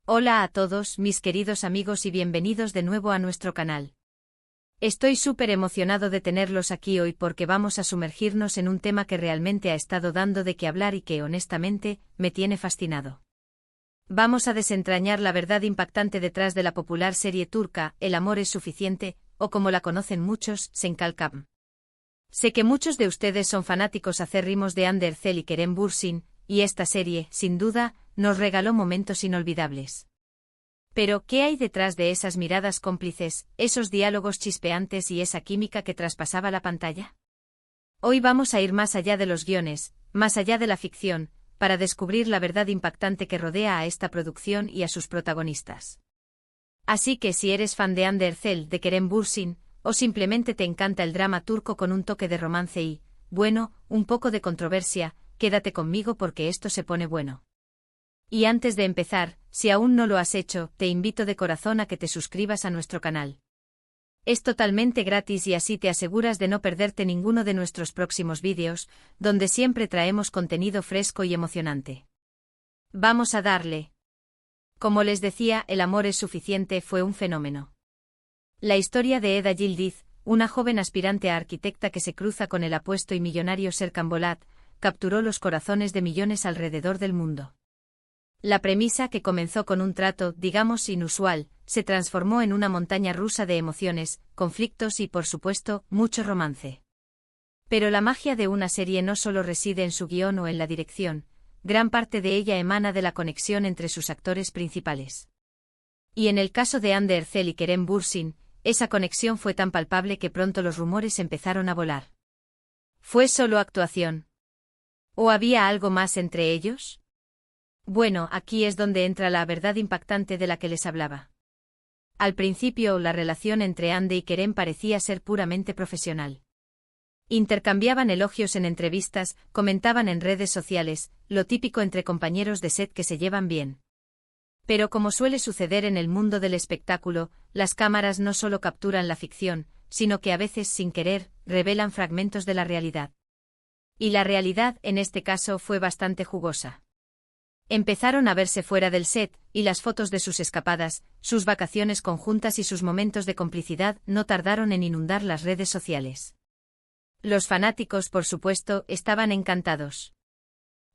Hola a todos, mis queridos amigos, y bienvenidos de nuevo a nuestro canal. Estoy súper emocionado de tenerlos aquí hoy porque vamos a sumergirnos en un tema que realmente ha estado dando de qué hablar y que, honestamente, me tiene fascinado. Vamos a desentrañar la verdad impactante detrás de la popular serie turca El amor es suficiente, o como la conocen muchos, Senkalkam. Sé que muchos de ustedes son fanáticos acérrimos de Hande Erçel y Kerem Bürsin, y esta serie, sin duda, nos regaló momentos inolvidables. Pero, ¿qué hay detrás de esas miradas cómplices, esos diálogos chispeantes y esa química que traspasaba la pantalla? Hoy vamos a ir más allá de los guiones, más allá de la ficción, para descubrir la verdad impactante que rodea a esta producción y a sus protagonistas. Así que si eres fan de Hande Erçel, de Kerem Bürsin, o simplemente te encanta el drama turco con un toque de romance y, bueno, un poco de controversia, quédate conmigo porque esto se pone bueno. Y antes de empezar, si aún no lo has hecho, te invito de corazón a que te suscribas a nuestro canal. Es totalmente gratis y así te aseguras de no perderte ninguno de nuestros próximos vídeos, donde siempre traemos contenido fresco y emocionante. Vamos a darle. Como les decía, El amor es suficiente fue un fenómeno. La historia de Eda Yildiz, una joven aspirante a arquitecta que se cruza con el apuesto y millonario Serkan Bolat, capturó los corazones de millones alrededor del mundo. La premisa, que comenzó con un trato, digamos, inusual, se transformó en una montaña rusa de emociones, conflictos y, por supuesto, mucho romance. Pero la magia de una serie no solo reside en su guión o en la dirección, gran parte de ella emana de la conexión entre sus actores principales. Y en el caso de Hande Erçel y Kerem Bürsin, esa conexión fue tan palpable que pronto los rumores empezaron a volar. ¿Fue solo actuación? ¿O había algo más entre ellos? Bueno, aquí es donde entra la verdad impactante de la que les hablaba. Al principio, la relación entre Hande y Kerem parecía ser puramente profesional. Intercambiaban elogios en entrevistas, comentaban en redes sociales, lo típico entre compañeros de set que se llevan bien. Pero como suele suceder en el mundo del espectáculo, las cámaras no solo capturan la ficción, sino que a veces, sin querer, revelan fragmentos de la realidad. Y la realidad, en este caso, fue bastante jugosa. Empezaron a verse fuera del set, y las fotos de sus escapadas, sus vacaciones conjuntas y sus momentos de complicidad no tardaron en inundar las redes sociales. Los fanáticos, por supuesto, estaban encantados.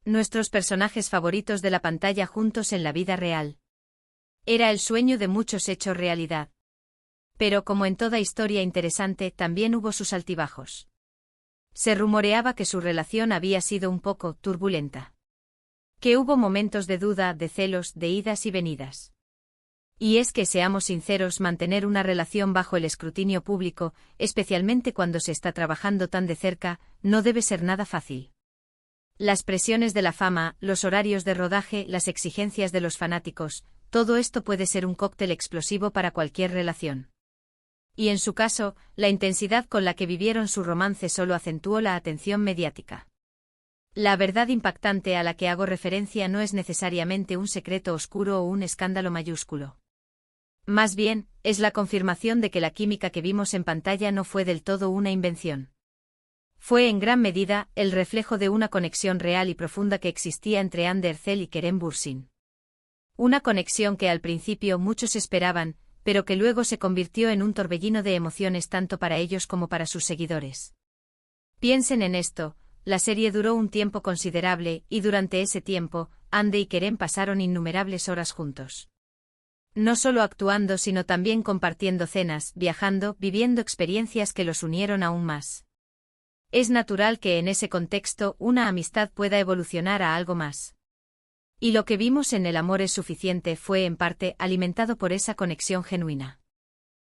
Nuestros personajes favoritos de la pantalla juntos en la vida real. Era el sueño de muchos hecho realidad. Pero como en toda historia interesante, también hubo sus altibajos. Se rumoreaba que su relación había sido un poco turbulenta. Que hubo momentos de duda, de celos, de idas y venidas. Y es que, seamos sinceros, mantener una relación bajo el escrutinio público, especialmente cuando se está trabajando tan de cerca, no debe ser nada fácil. Las presiones de la fama, los horarios de rodaje, las exigencias de los fanáticos, todo esto puede ser un cóctel explosivo para cualquier relación. Y en su caso, la intensidad con la que vivieron su romance solo acentuó la atención mediática. La verdad impactante a la que hago referencia no es necesariamente un secreto oscuro o un escándalo mayúsculo. Más bien, es la confirmación de que la química que vimos en pantalla no fue del todo una invención. Fue en gran medida el reflejo de una conexión real y profunda que existía entre Hande Erçel y Kerem Bürsin. Una conexión que al principio muchos esperaban, pero que luego se convirtió en un torbellino de emociones tanto para ellos como para sus seguidores. Piensen en esto. La serie duró un tiempo considerable, y durante ese tiempo, Hande y Kerem pasaron innumerables horas juntos. No solo actuando sino también compartiendo cenas, viajando, viviendo experiencias que los unieron aún más. Es natural que en ese contexto una amistad pueda evolucionar a algo más. Y lo que vimos en El amor es suficiente fue en parte alimentado por esa conexión genuina.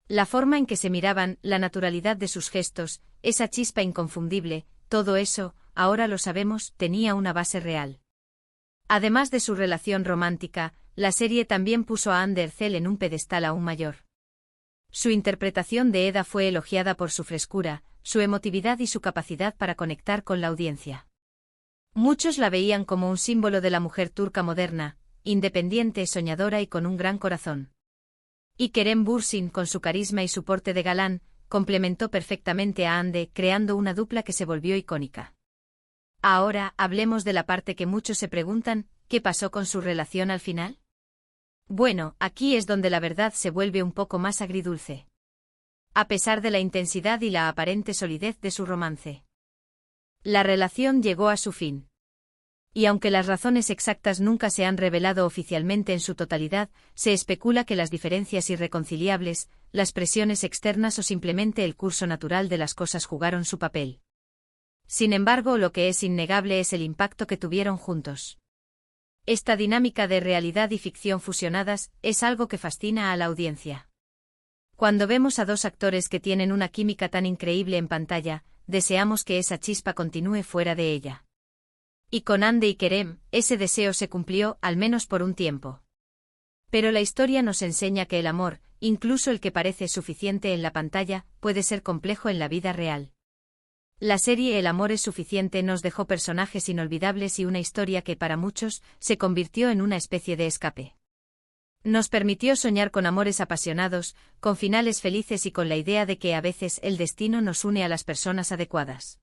La forma en que se miraban, la naturalidad de sus gestos, esa chispa inconfundible, todo eso, ahora lo sabemos, tenía una base real. Además de su relación romántica, la serie también puso a Hande Erçel en un pedestal aún mayor. Su interpretación de Eda fue elogiada por su frescura, su emotividad y su capacidad para conectar con la audiencia. Muchos la veían como un símbolo de la mujer turca moderna, independiente, soñadora y con un gran corazón. Y Kerem Bürsin, con su carisma y su porte de galán, complementó perfectamente a Hande, creando una dupla que se volvió icónica. Ahora, hablemos de la parte que muchos se preguntan, ¿qué pasó con su relación al final? Bueno, aquí es donde la verdad se vuelve un poco más agridulce. A pesar de la intensidad y la aparente solidez de su romance, la relación llegó a su fin. Y aunque las razones exactas nunca se han revelado oficialmente en su totalidad, se especula que las diferencias irreconciliables, las presiones externas o simplemente el curso natural de las cosas jugaron su papel. Sin embargo, lo que es innegable es el impacto que tuvieron juntos. Esta dinámica de realidad y ficción fusionadas es algo que fascina a la audiencia. Cuando vemos a dos actores que tienen una química tan increíble en pantalla, deseamos que esa chispa continúe fuera de ella. Y con Hande y Kerem, ese deseo se cumplió, al menos por un tiempo. Pero la historia nos enseña que el amor, incluso el que parece suficiente en la pantalla, puede ser complejo en la vida real. La serie El amor es suficiente nos dejó personajes inolvidables y una historia que para muchos se convirtió en una especie de escape. Nos permitió soñar con amores apasionados, con finales felices y con la idea de que a veces el destino nos une a las personas adecuadas.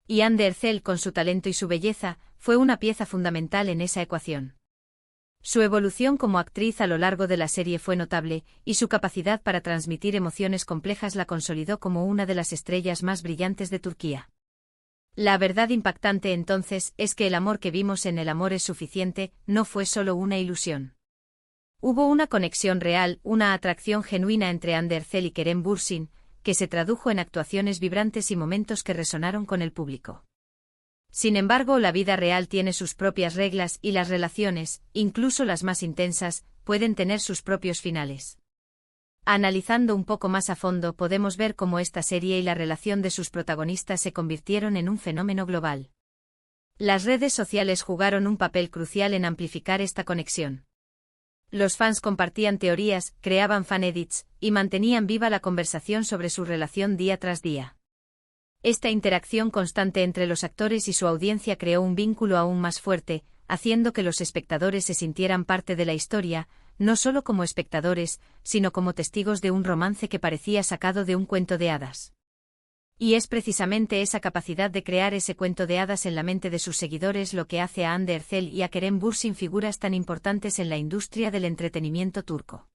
Y Hande Erçel, con su talento y su belleza, fue una pieza fundamental en esa ecuación. Su evolución como actriz a lo largo de la serie fue notable, y su capacidad para transmitir emociones complejas la consolidó como una de las estrellas más brillantes de Turquía. La verdad impactante entonces es que el amor que vimos en El amor es suficiente no fue solo una ilusión. Hubo una conexión real, una atracción genuina entre Hande Erçel y Kerem Bürsin, que se tradujo en actuaciones vibrantes y momentos que resonaron con el público. Sin embargo, la vida real tiene sus propias reglas y las relaciones, incluso las más intensas, pueden tener sus propios finales. Analizando un poco más a fondo, podemos ver cómo esta serie y la relación de sus protagonistas se convirtieron en un fenómeno global. Las redes sociales jugaron un papel crucial en amplificar esta conexión. Los fans compartían teorías, creaban fan-edits, y mantenían viva la conversación sobre su relación día tras día. Esta interacción constante entre los actores y su audiencia creó un vínculo aún más fuerte, haciendo que los espectadores se sintieran parte de la historia, no solo como espectadores, sino como testigos de un romance que parecía sacado de un cuento de hadas. Y es precisamente esa capacidad de crear ese cuento de hadas en la mente de sus seguidores lo que hace a Hande Erçel y a Kerem Bürsin figuras tan importantes en la industria del entretenimiento turco.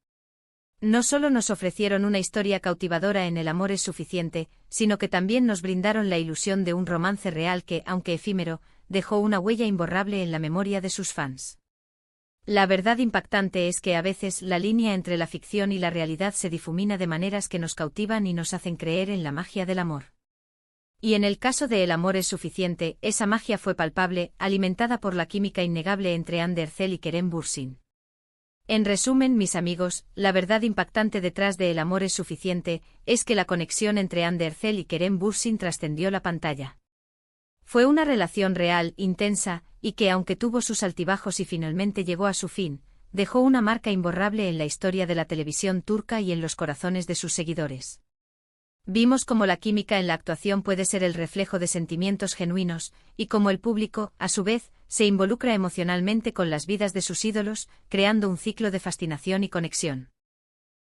No solo nos ofrecieron una historia cautivadora en El amor es suficiente, sino que también nos brindaron la ilusión de un romance real que, aunque efímero, dejó una huella imborrable en la memoria de sus fans. La verdad impactante es que a veces la línea entre la ficción y la realidad se difumina de maneras que nos cautivan y nos hacen creer en la magia del amor. Y en el caso de El amor es suficiente, esa magia fue palpable, alimentada por la química innegable entre Hande Erçel y Kerem Bürsin. En resumen, mis amigos, la verdad impactante detrás de El amor es suficiente es que la conexión entre Hande Erçel y Kerem Bürsin trascendió la pantalla. Fue una relación real, intensa, y que aunque tuvo sus altibajos y finalmente llegó a su fin, dejó una marca imborrable en la historia de la televisión turca y en los corazones de sus seguidores. Vimos cómo la química en la actuación puede ser el reflejo de sentimientos genuinos, y cómo el público, a su vez, se involucra emocionalmente con las vidas de sus ídolos, creando un ciclo de fascinación y conexión.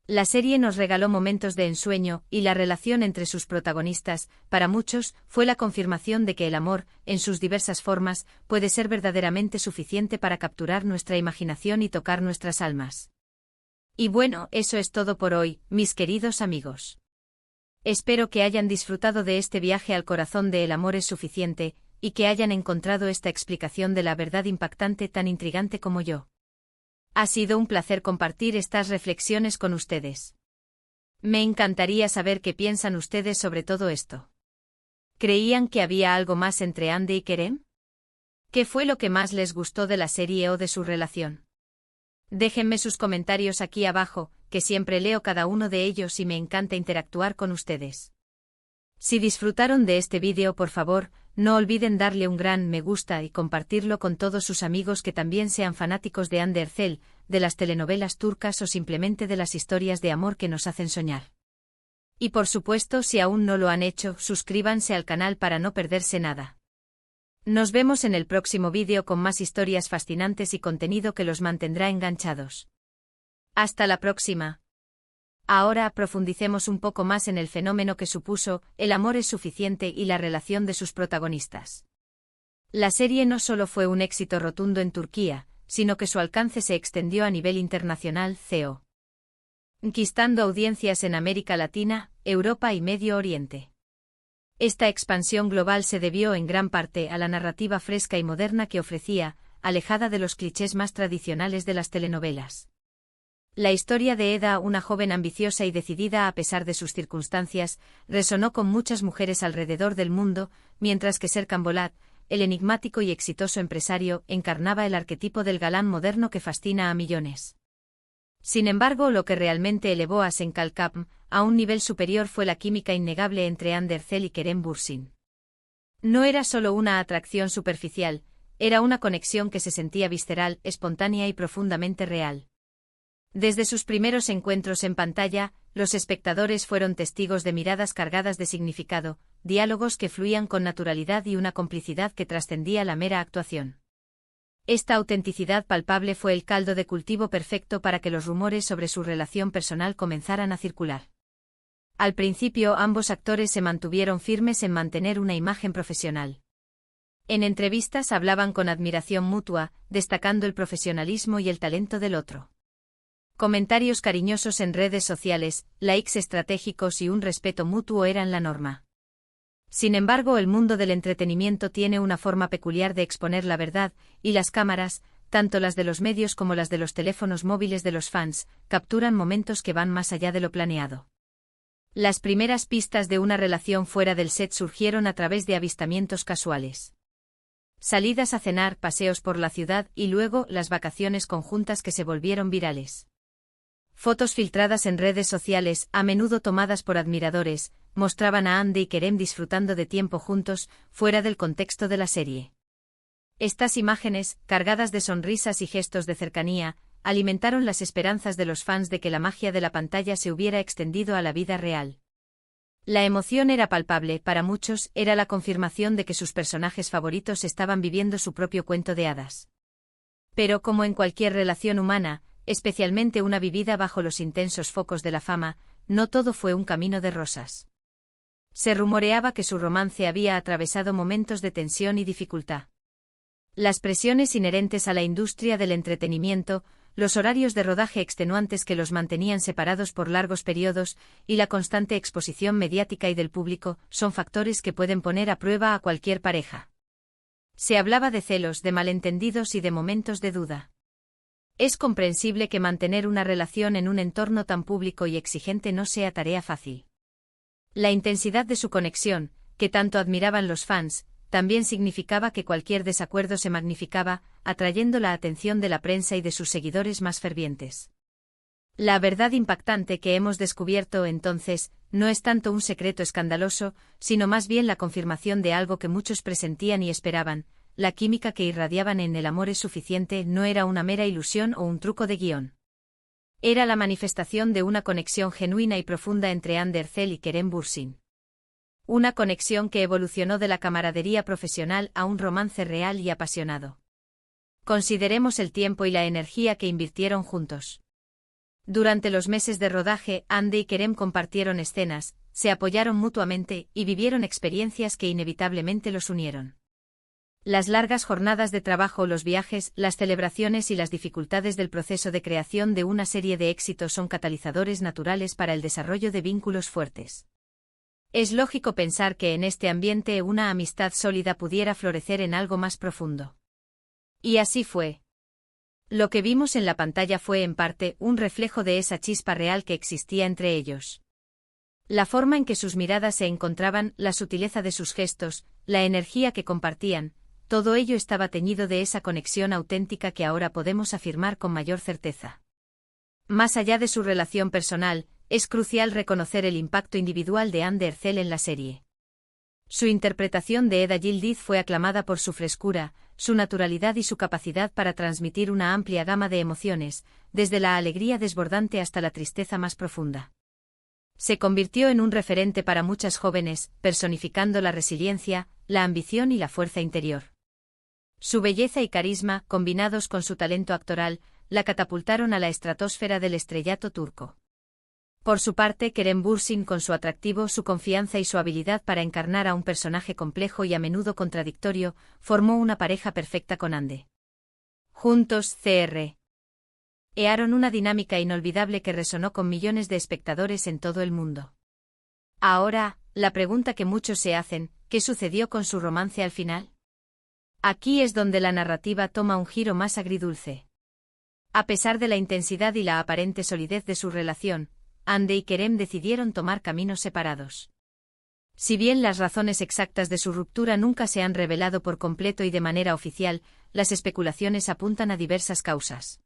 La serie nos regaló momentos de ensueño, y la relación entre sus protagonistas, para muchos, fue la confirmación de que el amor, en sus diversas formas, puede ser verdaderamente suficiente para capturar nuestra imaginación y tocar nuestras almas. Y bueno, eso es todo por hoy, mis queridos amigos. Espero que hayan disfrutado de este viaje al corazón de El amor es suficiente, y que hayan encontrado esta explicación de la verdad impactante tan intrigante como yo. Ha sido un placer compartir estas reflexiones con ustedes. Me encantaría saber qué piensan ustedes sobre todo esto. ¿Creían que había algo más entre Hande y Kerem? ¿Qué fue lo que más les gustó de la serie o de su relación? Déjenme sus comentarios aquí abajo, que siempre leo cada uno de ellos y me encanta interactuar con ustedes. Si disfrutaron de este vídeo, por favor, no olviden darle un gran me gusta y compartirlo con todos sus amigos que también sean fanáticos de Hande Erçel, de las telenovelas turcas o simplemente de las historias de amor que nos hacen soñar. Y por supuesto, si aún no lo han hecho, suscríbanse al canal para no perderse nada. Nos vemos en el próximo vídeo con más historias fascinantes y contenido que los mantendrá enganchados. Hasta la próxima. Ahora profundicemos un poco más en el fenómeno que supuso El amor es suficiente y la relación de sus protagonistas. La serie no solo fue un éxito rotundo en Turquía, sino que su alcance se extendió a nivel internacional, conquistando audiencias en América Latina, Europa y Medio Oriente. Esta expansión global se debió en gran parte a la narrativa fresca y moderna que ofrecía, alejada de los clichés más tradicionales de las telenovelas. La historia de Eda, una joven ambiciosa y decidida a pesar de sus circunstancias, resonó con muchas mujeres alrededor del mundo, mientras que Serkan Bolat, el enigmático y exitoso empresario, encarnaba el arquetipo del galán moderno que fascina a millones. Sin embargo, lo que realmente elevó a Senkalkapm a un nivel superior fue la química innegable entre Hande Erçel y Kerem Bürsin. No era solo una atracción superficial, era una conexión que se sentía visceral, espontánea y profundamente real. Desde sus primeros encuentros en pantalla, los espectadores fueron testigos de miradas cargadas de significado, diálogos que fluían con naturalidad y una complicidad que trascendía la mera actuación. Esta autenticidad palpable fue el caldo de cultivo perfecto para que los rumores sobre su relación personal comenzaran a circular. Al principio, ambos actores se mantuvieron firmes en mantener una imagen profesional. En entrevistas hablaban con admiración mutua, destacando el profesionalismo y el talento del otro. Comentarios cariñosos en redes sociales, likes estratégicos y un respeto mutuo eran la norma. Sin embargo, el mundo del entretenimiento tiene una forma peculiar de exponer la verdad, y las cámaras, tanto las de los medios como las de los teléfonos móviles de los fans, capturan momentos que van más allá de lo planeado. Las primeras pistas de una relación fuera del set surgieron a través de avistamientos casuales. Salidas a cenar, paseos por la ciudad y luego las vacaciones conjuntas que se volvieron virales. Fotos filtradas en redes sociales, a menudo tomadas por admiradores, mostraban a Hande y Kerem disfrutando de tiempo juntos, fuera del contexto de la serie. Estas imágenes, cargadas de sonrisas y gestos de cercanía, alimentaron las esperanzas de los fans de que la magia de la pantalla se hubiera extendido a la vida real. La emoción era palpable, para muchos era la confirmación de que sus personajes favoritos estaban viviendo su propio cuento de hadas. Pero como en cualquier relación humana, especialmente una vivida bajo los intensos focos de la fama, no todo fue un camino de rosas. Se rumoreaba que su romance había atravesado momentos de tensión y dificultad. Las presiones inherentes a la industria del entretenimiento, los horarios de rodaje extenuantes que los mantenían separados por largos periodos, y la constante exposición mediática y del público, son factores que pueden poner a prueba a cualquier pareja. Se hablaba de celos, de malentendidos y de momentos de duda. Es comprensible que mantener una relación en un entorno tan público y exigente no sea tarea fácil. La intensidad de su conexión, que tanto admiraban los fans, también significaba que cualquier desacuerdo se magnificaba, atrayendo la atención de la prensa y de sus seguidores más fervientes. La verdad impactante que hemos descubierto entonces, no es tanto un secreto escandaloso, sino más bien la confirmación de algo que muchos presentían y esperaban. La química que irradiaban en El amor es suficiente no era una mera ilusión o un truco de guión. Era la manifestación de una conexión genuina y profunda entre Hande Erçel y Kerem Bürsin. Una conexión que evolucionó de la camaradería profesional a un romance real y apasionado. Consideremos el tiempo y la energía que invirtieron juntos. Durante los meses de rodaje, Hande y Kerem compartieron escenas, se apoyaron mutuamente y vivieron experiencias que inevitablemente los unieron. Las largas jornadas de trabajo, los viajes, las celebraciones y las dificultades del proceso de creación de una serie de éxitos son catalizadores naturales para el desarrollo de vínculos fuertes. Es lógico pensar que en este ambiente una amistad sólida pudiera florecer en algo más profundo. Y así fue. Lo que vimos en la pantalla fue en parte un reflejo de esa chispa real que existía entre ellos. La forma en que sus miradas se encontraban, la sutileza de sus gestos, la energía que compartían, todo ello estaba teñido de esa conexión auténtica que ahora podemos afirmar con mayor certeza. Más allá de su relación personal, es crucial reconocer el impacto individual de Hande Erçel en la serie. Su interpretación de Eda Yildiz fue aclamada por su frescura, su naturalidad y su capacidad para transmitir una amplia gama de emociones, desde la alegría desbordante hasta la tristeza más profunda. Se convirtió en un referente para muchas jóvenes, personificando la resiliencia, la ambición y la fuerza interior. Su belleza y carisma, combinados con su talento actoral, la catapultaron a la estratosfera del estrellato turco. Por su parte, Kerem Bürsin, con su atractivo, su confianza y su habilidad para encarnar a un personaje complejo y a menudo contradictorio, formó una pareja perfecta con Hande. Juntos, Cr. Earon una dinámica inolvidable que resonó con millones de espectadores en todo el mundo. Ahora, la pregunta que muchos se hacen, ¿qué sucedió con su romance al final? Aquí es donde la narrativa toma un giro más agridulce. A pesar de la intensidad y la aparente solidez de su relación, Hande y Kerem decidieron tomar caminos separados. Si bien las razones exactas de su ruptura nunca se han revelado por completo y de manera oficial, las especulaciones apuntan a diversas causas.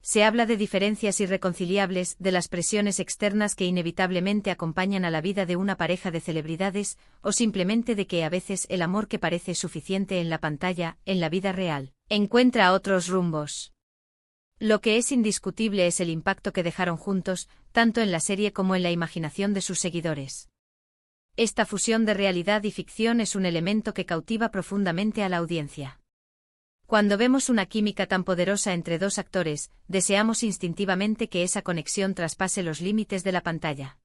Se habla de diferencias irreconciliables, de las presiones externas que inevitablemente acompañan a la vida de una pareja de celebridades, o simplemente de que a veces el amor que parece suficiente en la pantalla, en la vida real, encuentra otros rumbos. Lo que es indiscutible es el impacto que dejaron juntos, tanto en la serie como en la imaginación de sus seguidores. Esta fusión de realidad y ficción es un elemento que cautiva profundamente a la audiencia. Cuando vemos una química tan poderosa entre dos actores, deseamos instintivamente que esa conexión traspase los límites de la pantalla.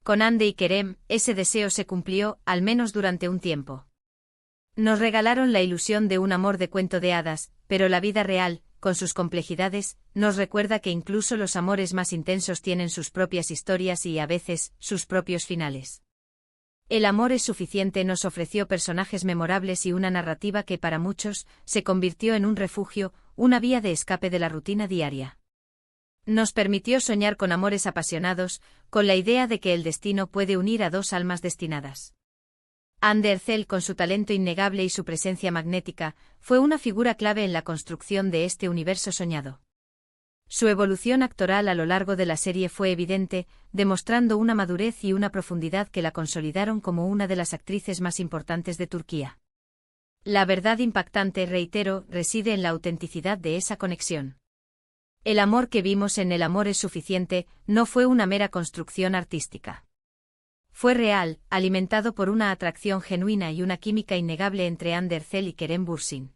Con Hande y Kerem, ese deseo se cumplió, al menos durante un tiempo. Nos regalaron la ilusión de un amor de cuento de hadas, pero la vida real, con sus complejidades, nos recuerda que incluso los amores más intensos tienen sus propias historias y, a veces, sus propios finales. El amor es suficiente nos ofreció personajes memorables y una narrativa que para muchos se convirtió en un refugio, una vía de escape de la rutina diaria. Nos permitió soñar con amores apasionados, con la idea de que el destino puede unir a dos almas destinadas. Hande Erçel, con su talento innegable y su presencia magnética, fue una figura clave en la construcción de este universo soñado. Su evolución actoral a lo largo de la serie fue evidente, demostrando una madurez y una profundidad que la consolidaron como una de las actrices más importantes de Turquía. La verdad impactante, reitero, reside en la autenticidad de esa conexión. El amor que vimos en El amor es suficiente no fue una mera construcción artística. Fue real, alimentado por una atracción genuina y una química innegable entre Hande Erçel y Kerem Bürsin.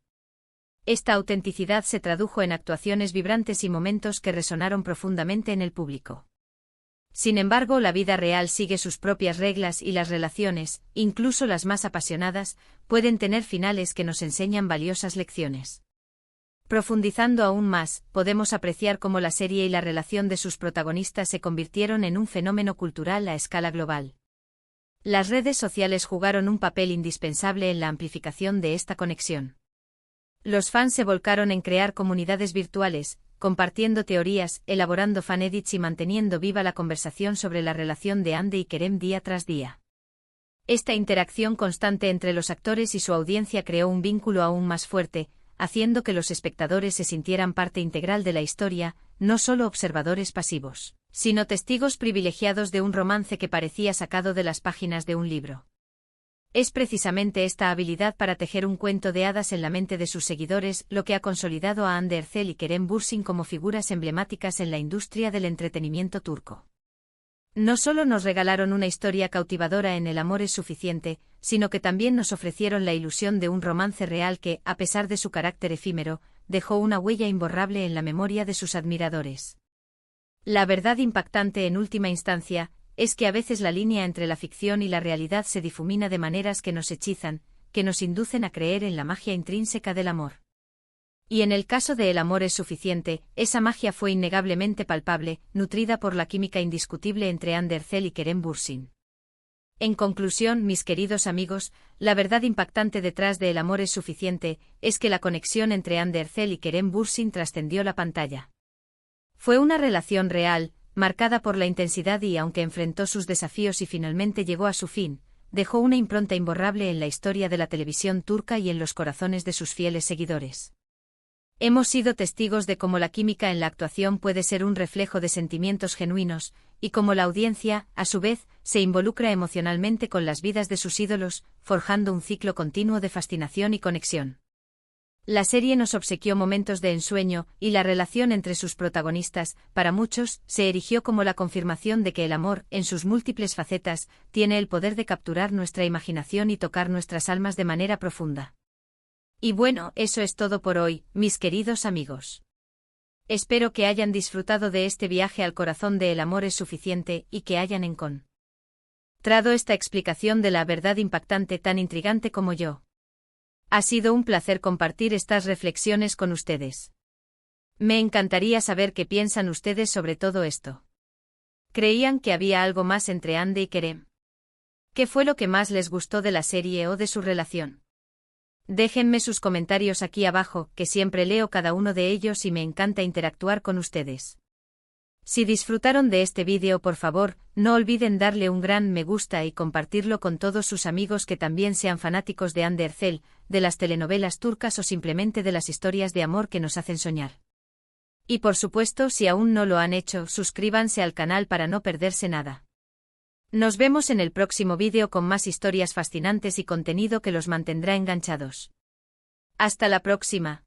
Esta autenticidad se tradujo en actuaciones vibrantes y momentos que resonaron profundamente en el público. Sin embargo, la vida real sigue sus propias reglas y las relaciones, incluso las más apasionadas, pueden tener finales que nos enseñan valiosas lecciones. Profundizando aún más, podemos apreciar cómo la serie y la relación de sus protagonistas se convirtieron en un fenómeno cultural a escala global. Las redes sociales jugaron un papel indispensable en la amplificación de esta conexión. Los fans se volcaron en crear comunidades virtuales, compartiendo teorías, elaborando fanedits y manteniendo viva la conversación sobre la relación de Hande y Kerem día tras día. Esta interacción constante entre los actores y su audiencia creó un vínculo aún más fuerte, haciendo que los espectadores se sintieran parte integral de la historia, no solo observadores pasivos, sino testigos privilegiados de un romance que parecía sacado de las páginas de un libro. Es precisamente esta habilidad para tejer un cuento de hadas en la mente de sus seguidores lo que ha consolidado a Hande Erçel y Kerem Bürsin como figuras emblemáticas en la industria del entretenimiento turco. No solo nos regalaron una historia cautivadora en El amor es suficiente, sino que también nos ofrecieron la ilusión de un romance real que, a pesar de su carácter efímero, dejó una huella imborrable en la memoria de sus admiradores. La verdad impactante en última instancia es que a veces la línea entre la ficción y la realidad se difumina de maneras que nos hechizan, que nos inducen a creer en la magia intrínseca del amor. Y en el caso de El amor es suficiente, esa magia fue innegablemente palpable, nutrida por la química indiscutible entre Hande Erçel y Kerem Bürsin. En conclusión, mis queridos amigos, la verdad impactante detrás de El amor es suficiente es que la conexión entre Hande Erçel y Kerem Bürsin trascendió la pantalla. Fue una relación real, marcada por la intensidad y, aunque enfrentó sus desafíos y finalmente llegó a su fin, dejó una impronta imborrable en la historia de la televisión turca y en los corazones de sus fieles seguidores. Hemos sido testigos de cómo la química en la actuación puede ser un reflejo de sentimientos genuinos, y cómo la audiencia, a su vez, se involucra emocionalmente con las vidas de sus ídolos, forjando un ciclo continuo de fascinación y conexión. La serie nos obsequió momentos de ensueño, y la relación entre sus protagonistas, para muchos, se erigió como la confirmación de que el amor, en sus múltiples facetas, tiene el poder de capturar nuestra imaginación y tocar nuestras almas de manera profunda. Y bueno, eso es todo por hoy, mis queridos amigos. Espero que hayan disfrutado de este viaje al corazón de El amor es suficiente y que hayan encontrado esta explicación de la verdad impactante tan intrigante como yo. Ha sido un placer compartir estas reflexiones con ustedes. Me encantaría saber qué piensan ustedes sobre todo esto. ¿Creían que había algo más entre Andy y Kerem? ¿Qué fue lo que más les gustó de la serie o de su relación? Déjenme sus comentarios aquí abajo, que siempre leo cada uno de ellos y me encanta interactuar con ustedes. Si disfrutaron de este vídeo, por favor, no olviden darle un gran me gusta y compartirlo con todos sus amigos que también sean fanáticos de Hande Erçel, de las telenovelas turcas o simplemente de las historias de amor que nos hacen soñar. Y por supuesto, si aún no lo han hecho, suscríbanse al canal para no perderse nada. Nos vemos en el próximo vídeo con más historias fascinantes y contenido que los mantendrá enganchados. Hasta la próxima.